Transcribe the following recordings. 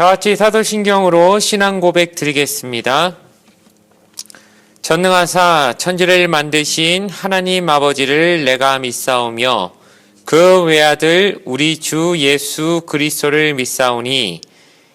다 같이 사도신경으로 신앙 고백 드리겠습니다. 전능하사 천지를 만드신 하나님 아버지를 내가 믿사오며 그 외아들 우리 주 예수 그리스도를 믿사오니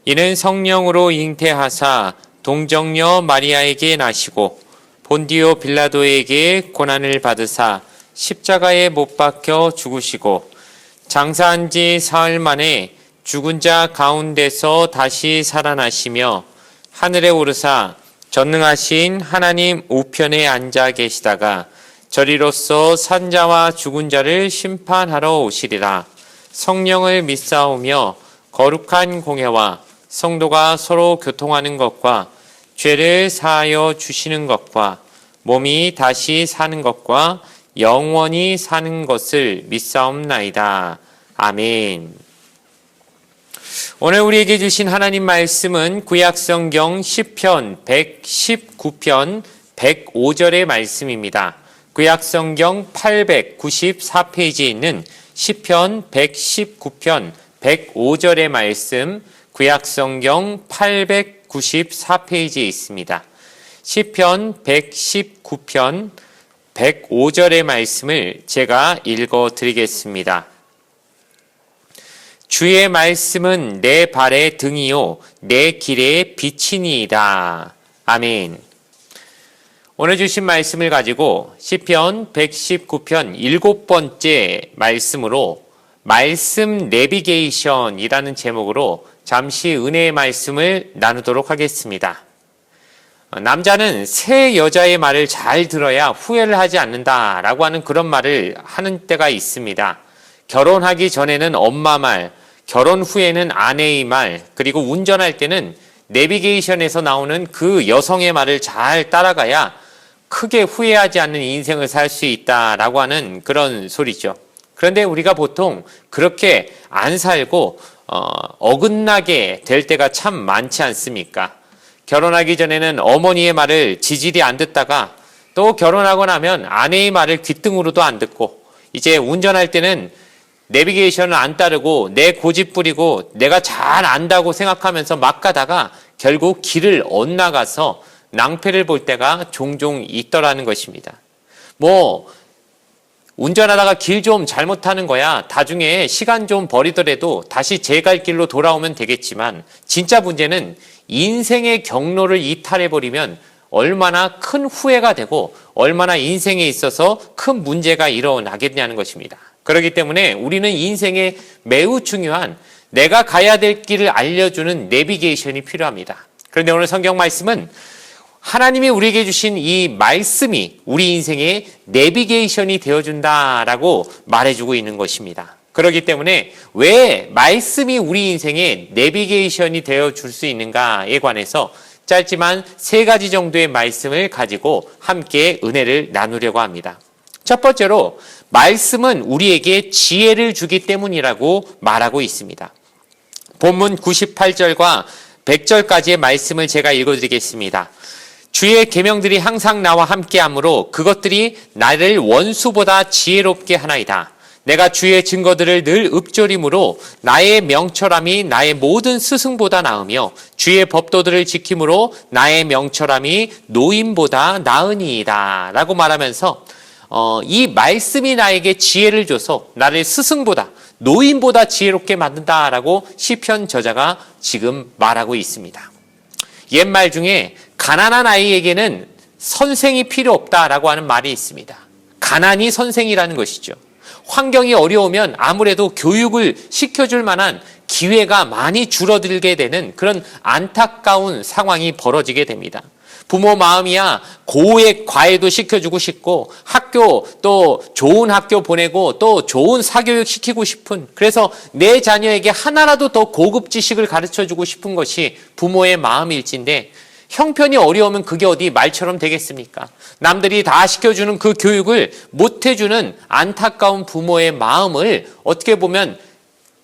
이는 성령으로 잉태하사 동정녀 마리아에게 나시고 본디오 빌라도에게 고난을 받으사 십자가에 못 박혀 죽으시고 장사한 지 사흘 만에 죽은 자 가운데서 다시 살아나시며 하늘에 오르사 전능하신 하나님 우편에 앉아 계시다가 저리로서 산자와 죽은 자를 심판하러 오시리라. 성령을 믿사오며 거룩한 공회와 성도가 서로 교통하는 것과 죄를 사하여 주시는 것과 몸이 다시 사는 것과 영원히 사는 것을 믿사옵나이다. 아멘. 오늘 우리에게 주신 하나님 말씀은 구약성경 시편 119편 105절의 말씀입니다. 구약성경 894페이지에 있는 시편 119편 105절의 말씀, 구약성경 894페이지에 있습니다. 시편 119편 105절의 말씀을 제가 읽어 드리겠습니다. 주의 말씀은 내 발의 등이요 내 길의 빛이니이다. 아멘. 오늘 주신 말씀을 가지고 시편 119편 7번째 말씀으로 말씀 내비게이션이라는 제목으로 잠시 은혜의 말씀을 나누도록 하겠습니다. 남자는 새 여자의 말을 잘 들어야 후회를 하지 않는다라고 하는 그런 말을 하는 때가 있습니다. 결혼하기 전에는 엄마 말, 결혼 후에는 아내의 말, 그리고 운전할 때는 내비게이션에서 나오는 그 여성의 말을 잘 따라가야 크게 후회하지 않는 인생을 살 수 있다라고 하는 그런 소리죠. 그런데 우리가 보통 그렇게 안 살고 어긋나게 될 때가 참 많지 않습니까? 결혼하기 전에는 어머니의 말을 지질이 안 듣다가 또 결혼하고 나면 아내의 말을 귓등으로도 안 듣고 이제 운전할 때는 내비게이션을 안 따르고 내 고집 부리고 내가 잘 안다고 생각하면서 막 가다가 결국 길을 엇나가서 낭패를 볼 때가 종종 있더라는 것입니다. 운전하다가 길 좀 잘못하는 거야 나중에 시간 좀 버리더라도 다시 제 갈 길로 돌아오면 되겠지만 진짜 문제는 인생의 경로를 이탈해버리면 얼마나 큰 후회가 되고 얼마나 인생에 있어서 큰 문제가 일어나겠냐는 것입니다. 그렇기 때문에 우리는 인생에 매우 중요한 내가 가야 될 길을 알려주는 내비게이션이 필요합니다. 그런데 오늘 성경 말씀은 하나님이 우리에게 주신 이 말씀이 우리 인생의 내비게이션이 되어준다라고 말해주고 있는 것입니다. 그렇기 때문에 왜 말씀이 우리 인생의 내비게이션이 되어줄 수 있는가에 관해서 짧지만 3가지 정도의 말씀을 가지고 함께 은혜를 나누려고 합니다. 첫 번째로 말씀은 우리에게 지혜를 주기 때문이라고 말하고 있습니다. 본문 98절과 100절까지의 말씀을 제가 읽어드리겠습니다. 주의 계명들이 항상 나와 함께하므로 그것들이 나를 원수보다 지혜롭게 하나이다. 내가 주의 증거들을 늘 읊조림으로 나의 명철함이 나의 모든 스승보다 나으며 주의 법도들을 지킴으로 나의 명철함이 노인보다 나으니이다 라고 말하면서 이 말씀이 나에게 지혜를 줘서 나를 스승보다 노인보다 지혜롭게 만든다라고 시편 저자가 지금 말하고 있습니다. 옛말 중에 가난한 아이에게는 선생이 필요 없다라고 하는 말이 있습니다. 가난이 선생이라는 것이죠. 환경이 어려우면 아무래도 교육을 시켜줄 만한 기회가 많이 줄어들게 되는 그런 안타까운 상황이 벌어지게 됩니다. 부모 마음이야 고액 과외도 시켜주고 싶고 학교 또 좋은 학교 보내고 또 좋은 사교육 시키고 싶은, 그래서 내 자녀에게 하나라도 더 고급 지식을 가르쳐주고 싶은 것이 부모의 마음일진데 형편이 어려우면 그게 어디 말처럼 되겠습니까? 남들이 다 시켜주는 그 교육을 못해주는 안타까운 부모의 마음을 어떻게 보면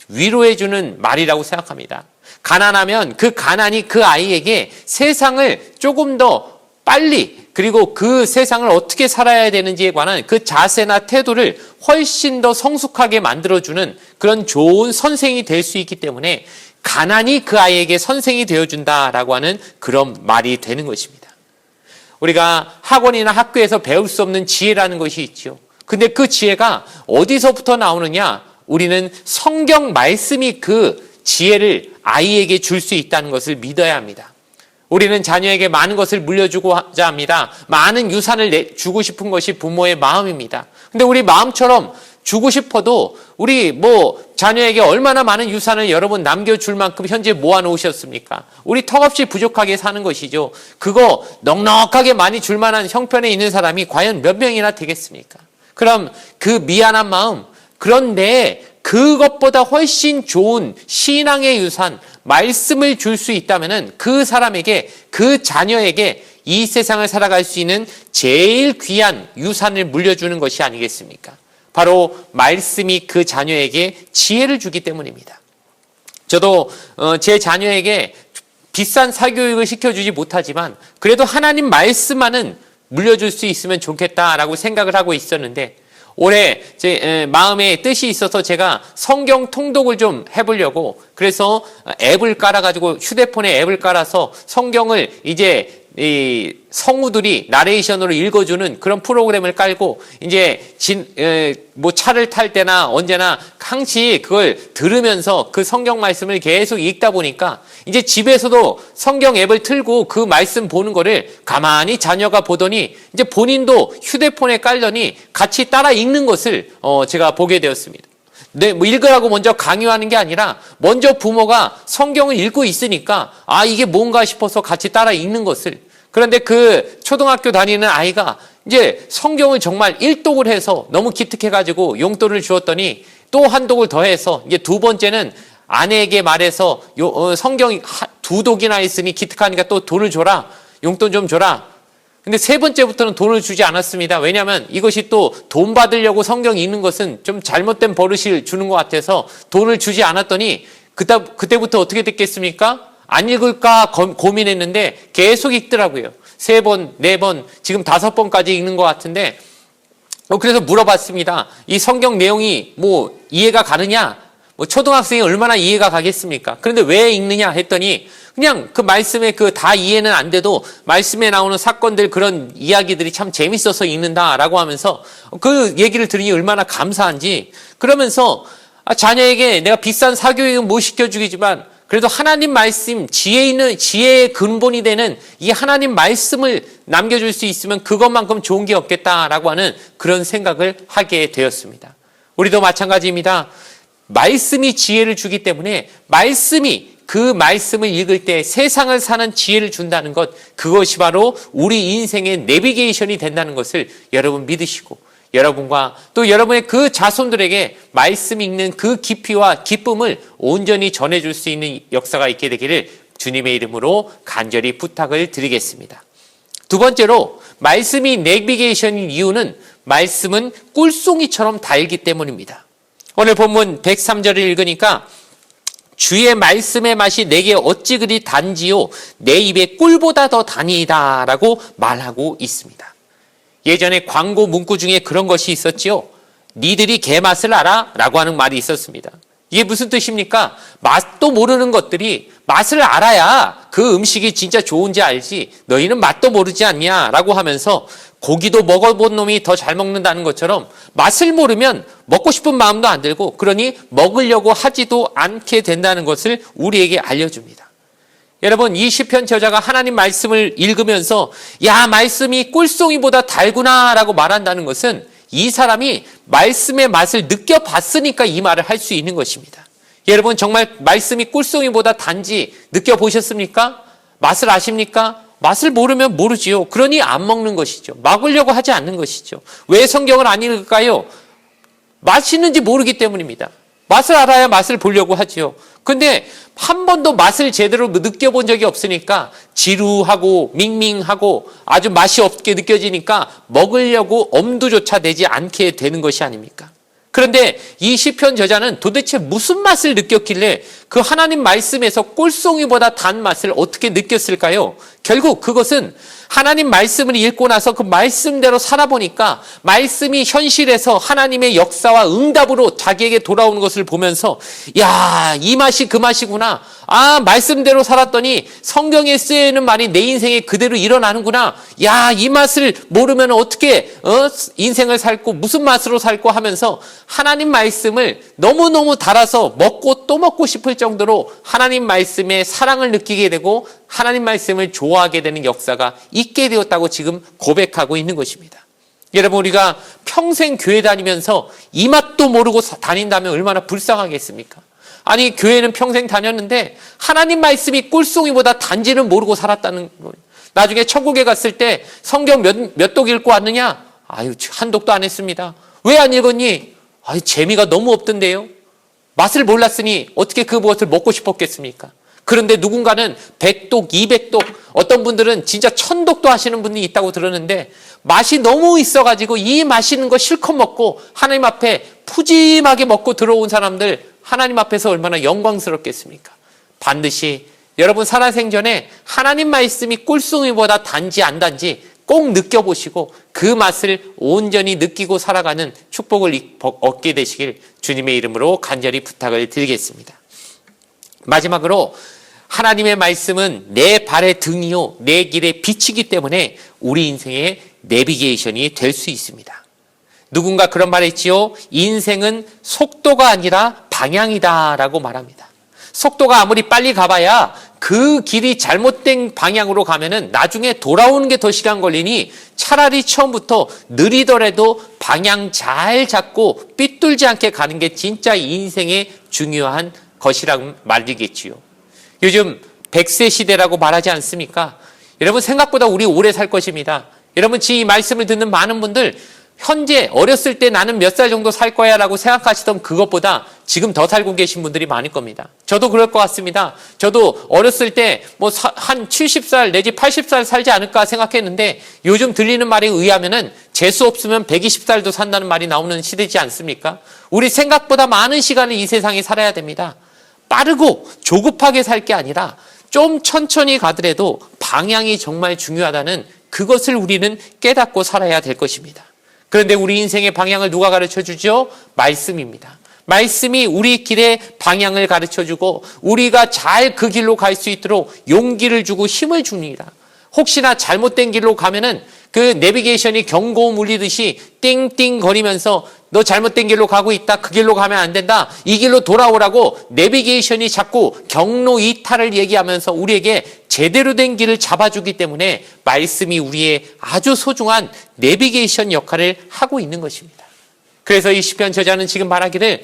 위로해주는 말이라고 생각합니다. 가난하면 그 가난이 그 아이에게 세상을 조금 더 빨리, 그리고 그 세상을 어떻게 살아야 되는지에 관한 그 자세나 태도를 훨씬 더 성숙하게 만들어주는 그런 좋은 선생이 될 수 있기 때문에 가난이 그 아이에게 선생이 되어준다라고 하는 그런 말이 되는 것입니다. 우리가 학원이나 학교에서 배울 수 없는 지혜라는 것이 있죠. 근데 그 지혜가 어디서부터 나오느냐? 우리는 성경 말씀이 그 지혜를 아이에게 줄 수 있다는 것을 믿어야 합니다. 우리는 자녀에게 많은 것을 물려주고자 합니다. 많은 유산을 주고 싶은 것이 부모의 마음입니다. 근데 우리 마음처럼 주고 싶어도 우리 자녀에게 얼마나 많은 유산을 여러분 남겨줄 만큼 현재 모아놓으셨습니까? 우리 턱없이 부족하게 사는 것이죠. 그거 넉넉하게 많이 줄 만한 형편에 있는 사람이 과연 몇 명이나 되겠습니까? 그럼 그 미안한 마음, 그런데 그것보다 훨씬 좋은 신앙의 유산, 말씀을 줄 수 있다면 그 사람에게, 그 자녀에게 이 세상을 살아갈 수 있는 제일 귀한 유산을 물려주는 것이 아니겠습니까? 바로 말씀이 그 자녀에게 지혜를 주기 때문입니다. 저도 제 자녀에게 비싼 사교육을 시켜주지 못하지만 그래도 하나님 말씀만은 물려줄 수 있으면 좋겠다라고 생각을 하고 있었는데, 올해 제 마음에 뜻이 있어서 제가 성경 통독을 좀 해보려고, 그래서 앱을 깔아가지고 휴대폰에 앱을 깔아서 성경을 이제 이 성우들이 나레이션으로 읽어주는 그런 프로그램을 깔고, 이제 차를 탈 때나 언제나 항시 그걸 들으면서 그 성경 말씀을 계속 읽다 보니까 이제 집에서도 성경 앱을 틀고 그 말씀 보는 거를 가만히 자녀가 보더니 이제 본인도 휴대폰에 깔더니 같이 따라 읽는 것을 제가 보게 되었습니다. 네, 읽으라고 먼저 강요하는 게 아니라 먼저 부모가 성경을 읽고 있으니까 이게 뭔가 싶어서 같이 따라 읽는 것을. 그런데 그 초등학교 다니는 아이가 이제 성경을 정말 일독을 해서 너무 기특해가지고 용돈을 주었더니 또 한 독을 더해서 이제 두 번째는 아내에게 말해서 성경 두 독이나 있으니 기특하니까 또 돈을 줘라. 용돈 좀 줘라. 근데 세 번째부터는 돈을 주지 않았습니다. 왜냐하면 이것이 또 돈 받으려고 성경 읽는 것은 좀 잘못된 버릇을 주는 것 같아서 돈을 주지 않았더니 그때부터 어떻게 됐겠습니까? 안 읽을까 고민했는데 계속 읽더라고요. 3번, 4번, 지금 5번까지 읽는 것 같은데, 그래서 물어봤습니다. 이 성경 내용이 이해가 가느냐? 초등학생이 얼마나 이해가 가겠습니까? 그런데 왜 읽느냐 했더니 그냥 그 말씀에 다 이해는 안 돼도 말씀에 나오는 사건들, 그런 이야기들이 참 재밌어서 읽는다라고 하면서 그 얘기를 들으니 얼마나 감사한지, 그러면서 자녀에게 내가 비싼 사교육은 못 시켜주겠지만 그래도 하나님 말씀, 지혜의 근본이 되는 이 하나님 말씀을 남겨줄 수 있으면 그것만큼 좋은 게 없겠다라고 하는 그런 생각을 하게 되었습니다. 우리도 마찬가지입니다. 말씀이 지혜를 주기 때문에 그 말씀을 읽을 때 세상을 사는 지혜를 준다는 것, 그것이 바로 우리 인생의 내비게이션이 된다는 것을 여러분 믿으시고, 여러분과 또 여러분의 그 자손들에게 말씀 읽는 그 깊이와 기쁨을 온전히 전해줄 수 있는 역사가 있게 되기를 주님의 이름으로 간절히 부탁을 드리겠습니다. 두 번째로, 말씀이 내비게이션인 이유는 말씀은 꿀송이처럼 달기 때문입니다. 오늘 본문 103절을 읽으니까 주의 말씀의 맛이 내게 어찌 그리 단지요 내 입에 꿀보다 더 다니이다 라고 말하고 있습니다. 예전에 광고 문구 중에 그런 것이 있었지요. 니들이 개 맛을 알아? 라고 하는 말이 있었습니다. 이게 무슨 뜻입니까? 맛도 모르는 것들이 맛을 알아야 그 음식이 진짜 좋은지 알지, 너희는 맛도 모르지 않냐 라고 하면서 고기도 먹어본 놈이 더 잘 먹는다는 것처럼 맛을 모르면 먹고 싶은 마음도 안 들고, 그러니 먹으려고 하지도 않게 된다는 것을 우리에게 알려줍니다. 여러분, 이 시편 저자가 하나님 말씀을 읽으면서 말씀이 꿀송이보다 달구나 라고 말한다는 것은 이 사람이 말씀의 맛을 느껴봤으니까 이 말을 할 수 있는 것입니다. 여러분, 정말 말씀이 꿀송이보다 단지 느껴보셨습니까? 맛을 아십니까? 맛을 모르면 모르지요. 그러니 안 먹는 것이죠. 먹으려고 하지 않는 것이죠. 왜 성경을 안 읽을까요? 맛있는지 모르기 때문입니다. 맛을 알아야 맛을 보려고 하지요. 근데 한 번도 맛을 제대로 느껴본 적이 없으니까 지루하고 밍밍하고 아주 맛이 없게 느껴지니까 먹으려고 엄두조차 내지 않게 되는 것이 아닙니까? 그런데 이 시편 저자는 도대체 무슨 맛을 느꼈길래 그 하나님 말씀에서 꿀송이보다 단 맛을 어떻게 느꼈을까요? 결국 그것은 하나님 말씀을 읽고 나서 그 말씀대로 살아보니까 말씀이 현실에서 하나님의 역사와 응답으로 자기에게 돌아오는 것을 보면서 야, 이 맛이 그 맛이구나. 아, 말씀대로 살았더니 성경에 쓰여있는 말이 내 인생에 그대로 일어나는구나. 야, 이 맛을 모르면 어떻게 인생을 살고 무슨 맛으로 살고 하면서 하나님 말씀을 너무너무 달아서 먹고 또 먹고 싶을 정도로 하나님 말씀의 사랑을 느끼게 되고 하나님 말씀을 좋아하게 되는 역사가 있게 되었다고 지금 고백하고 있는 것입니다. 여러분, 우리가 평생 교회 다니면서 이 맛도 모르고 다닌다면 얼마나 불쌍하겠습니까? 아니, 교회는 평생 다녔는데 하나님 말씀이 꿀송이보다 단지는 모르고 살았다는 거예요. 나중에 천국에 갔을 때 성경 몇 독 읽고 왔느냐? 아유, 한 독도 안 했습니다. 왜 안 읽었니? 아유, 재미가 너무 없던데요. 맛을 몰랐으니 어떻게 그 무엇을 먹고 싶었겠습니까? 그런데 누군가는 100독, 200독, 어떤 분들은 진짜 1000독도 하시는 분이 있다고 들었는데 맛이 너무 있어가지고 이 맛있는 거 실컷 먹고 하나님 앞에 푸짐하게 먹고 들어온 사람들 하나님 앞에서 얼마나 영광스럽겠습니까? 반드시 여러분 살아생전에 하나님 말씀이 꿀송이보다 단지 안 단지 꼭 느껴보시고 그 맛을 온전히 느끼고 살아가는 축복을 얻게 되시길 주님의 이름으로 간절히 부탁을 드리겠습니다. 마지막으로 하나님의 말씀은 내 발의 등이요 내 길의 빛이기 때문에 우리 인생의 내비게이션이 될 수 있습니다. 누군가 그런 말을 했지요. 인생은 속도가 아니라 방향이다 라고 말합니다. 속도가 아무리 빨리 가봐야 그 길이 잘못된 방향으로 가면은 나중에 돌아오는 게 더 시간 걸리니 차라리 처음부터 느리더라도 방향 잘 잡고 삐뚤지 않게 가는 게 진짜 인생의 중요한 것이라고 말이겠지요. 요즘 100세 시대라고 말하지 않습니까? 여러분 생각보다 우리 오래 살 것입니다. 여러분 지금 이 말씀을 듣는 많은 분들 현재 어렸을 때 나는 몇 살 정도 살 거야 라고 생각하시던 그것보다 지금 더 살고 계신 분들이 많을 겁니다. 저도 그럴 것 같습니다. 저도 어렸을 때 뭐 한 70살 내지 80살 살지 않을까 생각했는데 요즘 들리는 말에 의하면은 재수 없으면 120살도 산다는 말이 나오는 시대지 않습니까? 우리 생각보다 많은 시간을 이 세상에 살아야 됩니다. 빠르고 조급하게 살 게 아니라 좀 천천히 가더라도 방향이 정말 중요하다는 그것을 우리는 깨닫고 살아야 될 것입니다. 그런데 우리 인생의 방향을 누가 가르쳐 주죠? 말씀입니다. 말씀이 우리 길의 방향을 가르쳐 주고 우리가 잘 그 길로 갈 수 있도록 용기를 주고 힘을 줍니다. 혹시나 잘못된 길로 가면은 그 내비게이션이 경고음 울리듯이 띵띵 거리면서 너 잘못된 길로 가고 있다. 그 길로 가면 안 된다. 이 길로 돌아오라고 내비게이션이 자꾸 경로 이탈을 얘기하면서 우리에게 제대로 된 길을 잡아주기 때문에 말씀이 우리의 아주 소중한 내비게이션 역할을 하고 있는 것입니다. 그래서 이 시편 저자는 지금 말하기를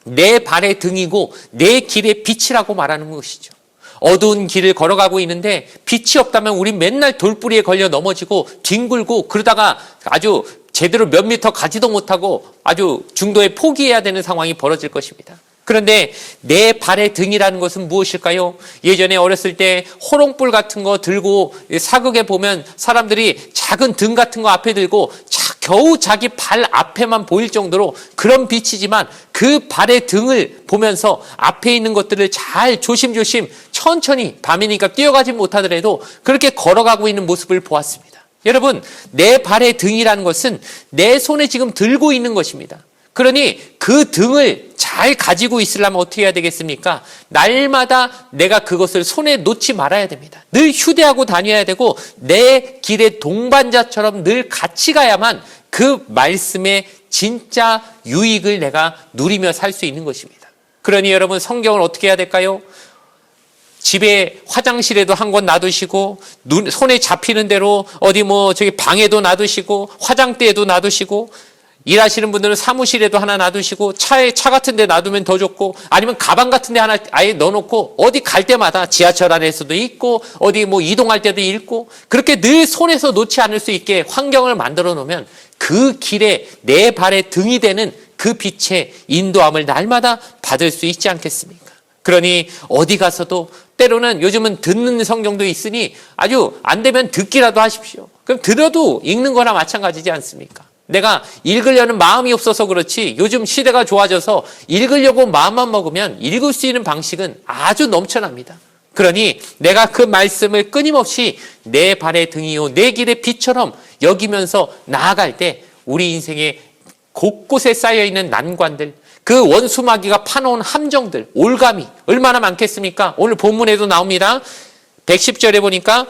내 발의 등이고 내 길의 빛이라고 말하는 것이죠. 어두운 길을 걸어가고 있는데 빛이 없다면 우리 맨날 돌뿌리에 걸려 넘어지고 뒹굴고 그러다가 아주 제대로 몇 미터 가지도 못하고 아주 중도에 포기해야 되는 상황이 벌어질 것입니다. 그런데 내 발의 등이라는 것은 무엇일까요? 예전에 어렸을 때 호롱불 같은 거 들고 사극에 보면 사람들이 작은 등 같은 거 앞에 들고 겨우 자기 발 앞에만 보일 정도로 그런 빛이지만 그 발의 등을 보면서 앞에 있는 것들을 잘 조심조심 천천히 밤이니까 뛰어가지 못하더라도 그렇게 걸어가고 있는 모습을 보았습니다. 여러분, 내 발의 등이라는 것은 내 손에 지금 들고 있는 것입니다. 그러니 그 등을 잘 가지고 있으려면 어떻게 해야 되겠습니까? 날마다 내가 그것을 손에 놓지 말아야 됩니다. 늘 휴대하고 다녀야 되고 내 길의 동반자처럼 늘 같이 가야만 그 말씀의 진짜 유익을 내가 누리며 살 수 있는 것입니다. 그러니 여러분 성경을 어떻게 해야 될까요? 집에 화장실에도 한 권 놔두시고 손에 잡히는 대로 어디 저기 방에도 놔두시고 화장대에도 놔두시고 일하시는 분들은 사무실에도 하나 놔두시고 차 같은 데 놔두면 더 좋고 아니면 가방 같은 데 하나 아예 넣어놓고 어디 갈 때마다 지하철 안에서도 있고 어디 이동할 때도 있고 그렇게 늘 손에서 놓지 않을 수 있게 환경을 만들어 놓으면 그 길에 내 발의 등이 되는 그 빛의 인도함을 날마다 받을 수 있지 않겠습니까? 그러니 어디 가서도 때로는 요즘은 듣는 성경도 있으니 아주 안 되면 듣기라도 하십시오. 그럼 들어도 읽는 거나 마찬가지지 않습니까? 내가 읽으려는 마음이 없어서 그렇지 요즘 시대가 좋아져서 읽으려고 마음만 먹으면 읽을 수 있는 방식은 아주 넘쳐납니다. 그러니 내가 그 말씀을 끊임없이 내 발의 등이요 내 길의 빛처럼 여기면서 나아갈 때 우리 인생에 곳곳에 쌓여있는 난관들, 그 원수마귀가 파놓은 함정들, 올감이 얼마나 많겠습니까? 오늘 본문에도 나옵니다. 110절에 보니까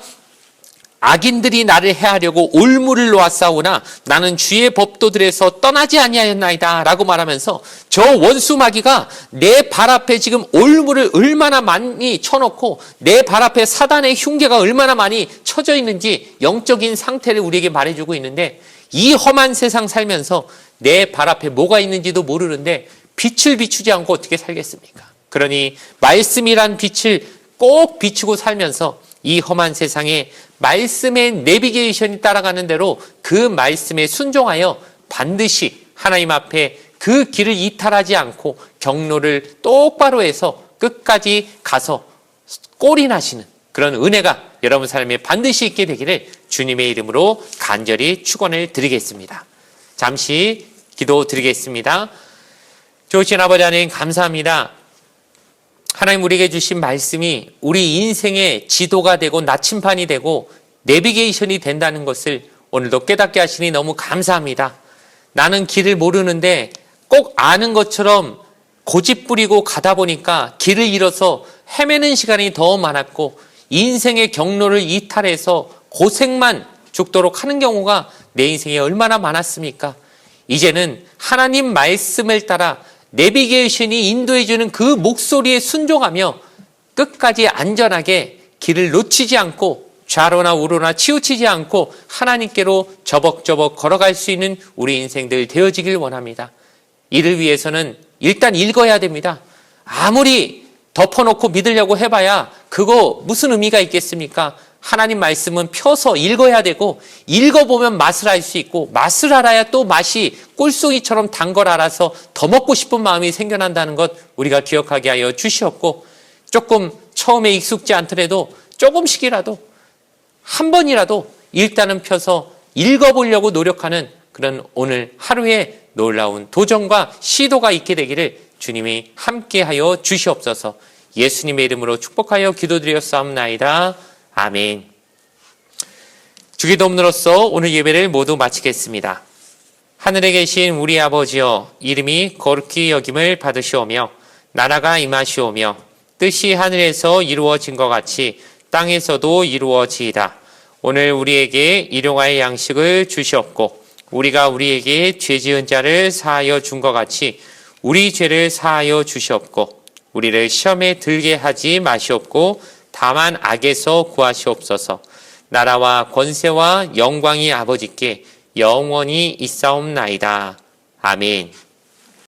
악인들이 나를 해하려고 올무를 놓았사오나 나는 주의 법도들에서 떠나지 아니하였나이다 라고 말하면서 저 원수마귀가 내 발 앞에 지금 올무를 얼마나 많이 쳐놓고 내 발 앞에 사단의 흉계가 얼마나 많이 쳐져 있는지 영적인 상태를 우리에게 말해주고 있는데, 이 험한 세상 살면서 내 발 앞에 뭐가 있는지도 모르는데 빛을 비추지 않고 어떻게 살겠습니까? 그러니 말씀이란 빛을 꼭 비추고 살면서 이 험한 세상에 말씀의 내비게이션이 따라가는 대로 그 말씀에 순종하여 반드시 하나님 앞에 그 길을 이탈하지 않고 경로를 똑바로 해서 끝까지 가서 꼴이 나시는 그런 은혜가 여러분 삶에 반드시 있게 되기를 주님의 이름으로 간절히 축원을 드리겠습니다. 잠시 기도드리겠습니다. 좋으신 아버지 하나님 감사합니다. 하나님 우리에게 주신 말씀이 우리 인생의 지도가 되고 나침판이 되고 내비게이션이 된다는 것을 오늘도 깨닫게 하시니 너무 감사합니다. 나는 길을 모르는데 꼭 아는 것처럼 고집부리고 가다 보니까 길을 잃어서 헤매는 시간이 더 많았고 인생의 경로를 이탈해서 고생만 죽도록 하는 경우가 내 인생에 얼마나 많았습니까? 이제는 하나님 말씀을 따라 내비게이션이 인도해주는 그 목소리에 순종하며 끝까지 안전하게 길을 놓치지 않고 좌로나 우로나 치우치지 않고 하나님께로 저벅저벅 걸어갈 수 있는 우리 인생들 되어지길 원합니다. 이를 위해서는 일단 읽어야 됩니다. 아무리 덮어놓고 믿으려고 해봐야 그거 무슨 의미가 있겠습니까? 하나님 말씀은 펴서 읽어야 되고 읽어보면 맛을 알 수 있고 맛을 알아야 또 맛이 꿀송이처럼 단 걸 알아서 더 먹고 싶은 마음이 생겨난다는 것 우리가 기억하게 하여 주시옵고, 조금 처음에 익숙지 않더라도 조금씩이라도 한 번이라도 일단은 펴서 읽어보려고 노력하는 그런 오늘 하루의 놀라운 도전과 시도가 있게 되기를 주님이 함께하여 주시옵소서. 예수님의 이름으로 축복하여 기도드렸사옵나이다. 아멘. 주기도문으로써 오늘 예배를 모두 마치겠습니다. 하늘에 계신 우리 아버지여, 이름이 거룩히 여김을 받으시오며 나라가 임하시오며 뜻이 하늘에서 이루어진 것 같이 땅에서도 이루어지이다. 오늘 우리에게 일용할 양식을 주시옵고 우리가 우리에게 죄 지은 자를 사하여 준 것 같이 우리 죄를 사하여 주시옵고 우리를 시험에 들게 하지 마시옵고 다만 악에서 구하시옵소서. 나라와 권세와 영광이 아버지께 영원히 있사옵나이다. 아멘.